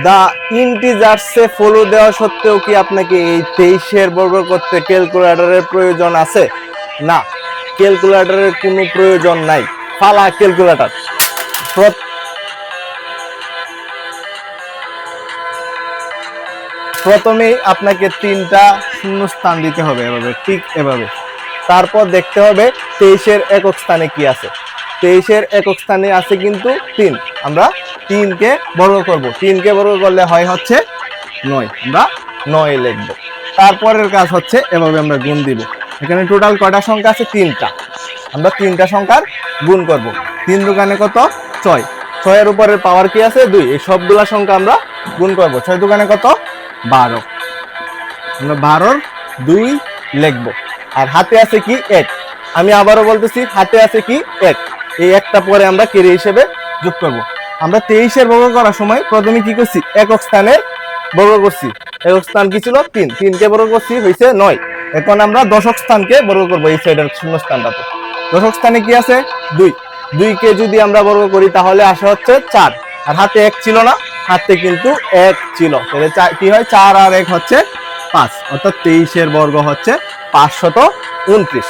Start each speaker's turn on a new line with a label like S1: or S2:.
S1: দা ইন্টিজার্সে follow দেওয়া সত্ত্বেও কি আপনাকে এই 23-এর বর্গ করতে ক্যালকুলেটরের প্রয়োজন আছে? না, ক্যালকুলেটরের কোনো প্রয়োজন নাই। ফালা ক্যালকুলেটর। প্রথমেই আপনাকে 3টা শূন্যস্থান দিতে হবে, এভাবে, ঠিক এভাবে। তারপর দেখতে হবে 23-এর একক স্থানে কি আছে। 23-এর একক স্থানে আছে কিন্তু 3। আমরা 3কে বর্গ করব। 3কে বর্গ করলে হয় হচ্ছে 9। আমরা 9 লিখব। তারপরের কাজ হচ্ছে এভাবে আমরা গুণ দিব। এখানে টোটাল কয়টা সংখ্যা আছে? 3টা। আমরা 3টা সংখ্যার গুণ করব। 3 দুগুণে কত? 6। 6 এর উপরের পাওয়ার কি আছে? 2। এই সবগুলা সংখ্যা আমরা গুণ করব। 6 দুগুণে কত? 12। আমরা 12-র 2 লিখব। আর হাতে আছে কি? 1। আমি আবারও বলতেছি, হাতে আছে কি? 1। এই একটা পরে আমরা ক্যারি হিসেবে যোগ করব। আমরা 23-এর বর্গ করার সময় প্রথমে কি করছি? একক স্থানের বর্গ করছি। একক স্থান কি ছিল? 3। 3কে বর্গ করছি, হইছে 9। এখন আমরা দশক স্থানকে বর্গ করব। এই সাইডের শূন্য স্থানটাতে দশক স্থানে কি আছে? 2। 2কে যদি আমরা বর্গ করি তাহলে আসে হচ্ছে 4। আর হাতে 1 ছিল না, হাতে কিন্তু 1 ছিল। তাহলে কি হয়? 4 আর 1 হচ্ছে 5। অর্থাৎ 23-এর বর্গ হচ্ছে 529।